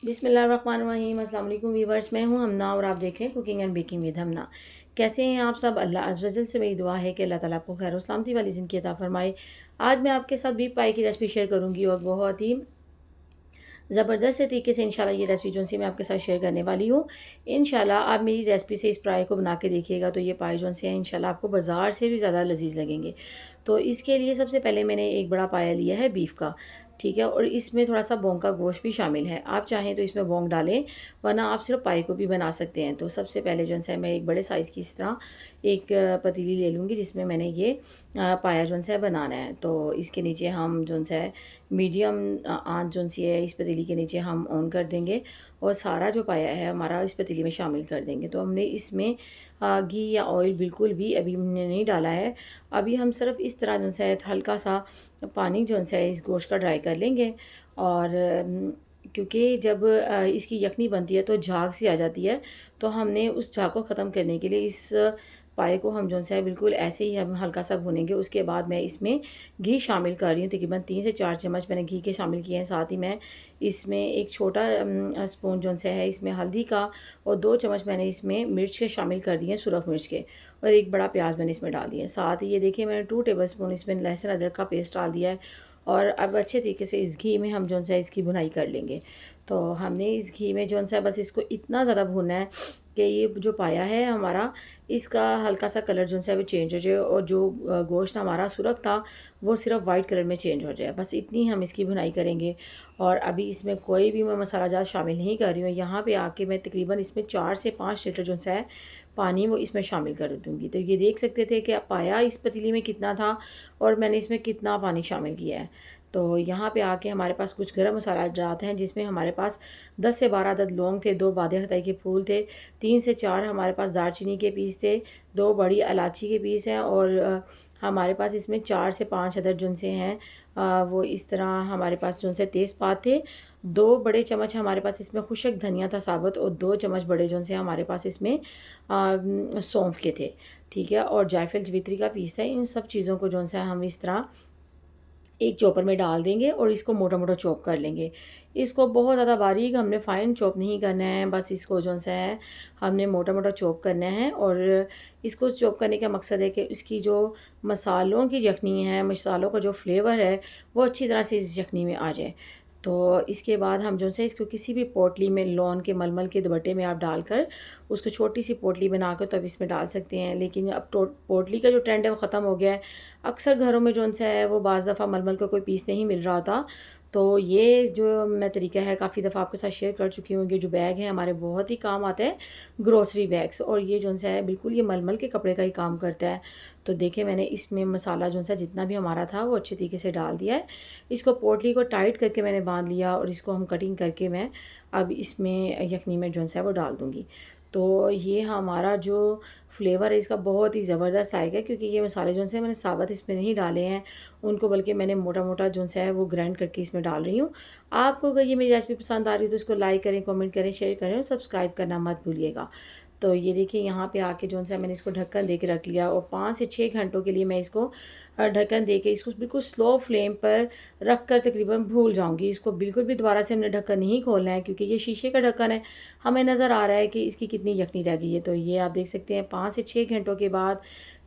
बिस्मिल्लाहिर्रहमानिर्रहीम। अस्सलाम वालेकुम वीवर्स, मैं हूं हमना और आप देख रहे हैं कुकिंग एंड बेकिंग विद हमना। कैसे हैं आप सब? अल्लाह अज़्ज़ वजल से मेरी दुआ है कि अल्लाह ताला आपको खैर और सलामती वाली ज़िंदगी अता फ़रमाए। आज मैं आपके साथ बीफ पाई की रेसिपी शेयर करूंगी और बहुत ही ज़बरदस्त से तरीके से इंशाल्लाह ये रेसिपी जो सी मैं आपके साथ शेयर करने वाली हूँ। इंशाल्लाह आप मेरी रेसिपी से इस पाए को बना के देखिएगा तो ये पाए जो से हैं इंशाल्लाह आपको बाज़ार से भी ज़्यादा लजीज लगेंगे। तो इसके लिए सबसे पहले मैंने एक बड़ा पाया लिया है बीफ का, ठीक है, और इसमें थोड़ा सा बोंग का गोश्त भी शामिल है। आप चाहें तो इसमें बोंग डालें, वरना आप सिर्फ पाए को भी बना सकते हैं। तो सबसे पहले जो है मैं एक बड़े साइज़ की इस तरह एक पतीली ले लूँगी जिसमें मैंने ये पाया जो है बनाना है। तो इसके नीचे हम जो है मीडियम आंच जो सी है इस पतीली के नीचे हम ऑन कर देंगे और सारा जो पाया है हमारा इस पतीली में शामिल कर देंगे। तो हमने इसमें घी या ऑयल बिल्कुल भी अभी हमने नहीं डाला है। अभी हम सिर्फ इस तरह जो है हल्का सा पानी जो है इस गोश्त का ड्राई कर लेंगे। और क्योंकि जब इसकी यखनी बनती है तो झाग सी आ जाती है, तो हमने उस झाग को ख़त्म करने के लिए इस पाए को हम जो है बिल्कुल ऐसे ही हम हल्का सा भूनेंगे। उसके बाद मैं इसमें घी शामिल कर रही हूँ, तकरीबन 3 से 4 चम्मच मैंने घी के शामिल किए हैं। साथ ही मैं इसमें एक छोटा स्पून जो है इसमें हल्दी का और 2 चम्मच मैंने इसमें मिर्च के शामिल कर दिए हैं, सुरख मिर्च के, और एक बड़ा प्याज मैंने इसमें डाल दिया है। साथ ही ये देखिए मैंने 2 टेबल स्पून इसमें लहसुन अदरक का पेस्ट डाल दिया है। और अब अच्छे तरीके से इस घी में हम जो है इसकी भुनाई कर लेंगे। तो हमने इस घी में जो है बस इसको इतना ज़्यादा भूनना है कि ये जो पाया है हमारा इसका हल्का सा कलर जो है वो चेंज हो जाए और जो गोश्त हमारा सुरख था वो सिर्फ वाइट कलर में चेंज हो जाए। बस इतनी हम इसकी भुनाई करेंगे। और अभी इसमें कोई भी मैं मसाला ज़्यादा शामिल नहीं कर रही हूँ। यहाँ पे आके मैं तकरीबन इसमें 4 से 5 लीटर जो है पानी वो इसमें शामिल कर दूँगी। तो ये देख सकते थे कि पाया इस पतीली में कितना था और मैंने इसमें कितना पानी शामिल किया है। तो यहाँ पे आके हमारे पास कुछ गरम मसाला डालते हैं, जिसमें हमारे पास 10 से 12 अदद लौंग थे, 2 बादे खताई के फूल थे, 3 से 4 हमारे पास दालचीनी के पीस थे, 2 बड़ी इलायची के पीस हैं, और हमारे पास इसमें 4 से 5 अदद जो से हैं वो इस तरह हमारे पास जो से तेज़पात थे। 2 बड़े चम्मच हमारे पास इसमें खुशक धनिया था साबुत, और 2 चम्मच बड़े जो से हमारे पास इसमें सौंफ के थे, ठीक है, और जायफल जवित्री का पीस था। इन सब चीज़ों को जो है हम इस तरह एक चॉपर में डाल देंगे और इसको मोटा मोटा चॉप कर लेंगे। इसको बहुत ज़्यादा बारीक हमने फ़ाइन चॉप नहीं करना है, बस इसको जो है हमने मोटा मोटा चॉप करना है। और इसको चॉप करने का मकसद है कि इसकी जो मसालों की यखनी है, मसालों का जो फ्लेवर है वो अच्छी तरह से इस यखनी में आ जाए। तो इसके बाद हम जो है इसको किसी भी पोटली में, लॉन के मलमल के दुपट्टे में आप डालकर उसको छोटी सी पोटली बनाकर तब इसमें डाल सकते हैं। लेकिन अब तो पोटली का जो ट्रेंड है वो ख़त्म हो गया है। अक्सर घरों में जो है वो बाज़ दफ़ा मलमल का कोई पीस नहीं मिल रहा था। तो ये जो मैं तरीका है काफ़ी दफ़ा आपके साथ शेयर कर चुकी हूँ। ये जो बैग है हमारे बहुत ही काम आता है, ग्रोसरी बैग्स, और ये जो है बिल्कुल ये मलमल के कपड़े का ही काम करता है। तो देखिए मैंने इसमें मसाला जो है जितना भी हमारा था वो अच्छे तरीके से डाल दिया है। इसको पोटली को टाइट करके मैंने बांध लिया और इसको हम कटिंग करके मैं अब इसमें यखनी में जो है वो डाल दूँगी। तो ये हमारा जो फ्लेवर है इसका बहुत ही ज़बरदस्त आएगा, क्योंकि ये मसाले जो हैं मैंने साबुत इसमें नहीं डाले हैं उनको, बल्कि मैंने मोटा मोटा जो है वो ग्राइंड करके इसमें डाल रही हूँ। आपको अगर ये मेरी रेसिपी पसंद आ रही है तो इसको लाइक करें, कमेंट करें, शेयर करें और सब्सक्राइब करना मत भूलिएगा। तो ये देखिए यहाँ पे आके जो है मैंने इसको ढक्कन दे के रख लिया और 5 से 6 घंटों के लिए मैं इसको ढक्कन दे के इसको बिल्कुल स्लो फ्लेम पर रख कर तकरीबन भूल जाऊँगी। इसको बिल्कुल भी दोबारा से हमने ढक्कन नहीं खोलना है, क्योंकि ये शीशे का ढक्कन है। हमें नज़र आ रहा है कि इसकी कितनी यखनी रह गई है। तो ये आप देख सकते हैं 5 से 6 घंटों के बाद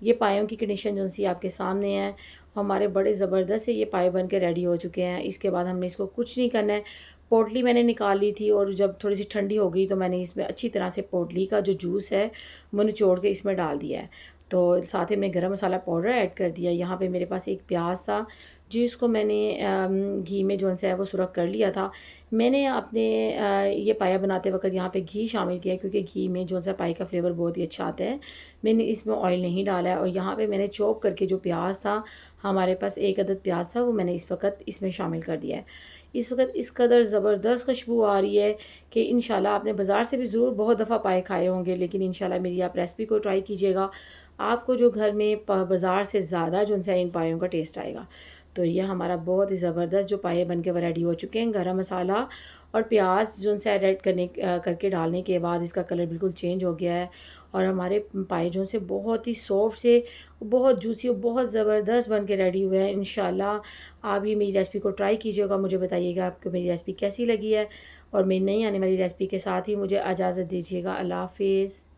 ये पायों की कंडीशन जो सी आपके सामने है। हमारे बड़े ज़बरदस्त से ये पाए बन के रेडी हो चुके हैं। इसके बाद हमने इसको कुछ नहीं करना है। पोटली मैंने निकाल ली थी और जब थोड़ी सी ठंडी हो गई तो मैंने इसमें अच्छी तरह से पोटली का जो जूस है वो निचोड़ के इसमें डाल दिया है। तो साथ ही मैंने गरम मसाला पाउडर ऐड कर दिया। यहाँ पे मेरे पास एक प्याज था जिसको मैंने घी में जो है वो सुरख कर लिया था। मैंने अपने ये पाया बनाते वक्त यहाँ पे घी शामिल किया, क्योंकि घी में जो है पाई का फ्लेवर बहुत ही अच्छा आता है। मैंने इसमें ऑयल नहीं डाला है। और यहाँ पे मैंने चॉप करके जो प्याज था, हमारे पास एक अदद प्याज था, वो मैंने इस वक्त इसमें शामिल कर दिया है। इस वक्त इस कदर ज़बरदस्त खुशबू आ रही है कि इंशाल्लाह आपने बाज़ार से भी ज़रूर बहुत दफ़ा पाए खाए होंगे, लेकिन इंशाल्लाह मेरी आप रेसिपी को ट्राई कीजिएगा। आपको जो घर में बाज़ार से ज़्यादा जो है इन पायों का टेस्ट आएगा। तो ये हमारा बहुत ही ज़बरदस्त जो पाए बन के रेडी हो चुके हैं। गरम मसाला और प्याज जो है ऐड करके डालने के बाद इसका कलर बिल्कुल चेंज हो गया है और हमारे पाए जो से बहुत ही सॉफ्ट से, बहुत जूसी और बहुत ज़बरदस्त बन के रेडी हुए हैं। इंशाल्लाह आप ये मेरी रेसिपी को ट्राई कीजिएगा, मुझे बताइएगा आपको मेरी रेसिपी कैसी लगी है। और मेरी नई आने वाली रेसिपी के साथ ही मुझे इजाज़त दीजिएगा। अल्लाह हाफ़िज़।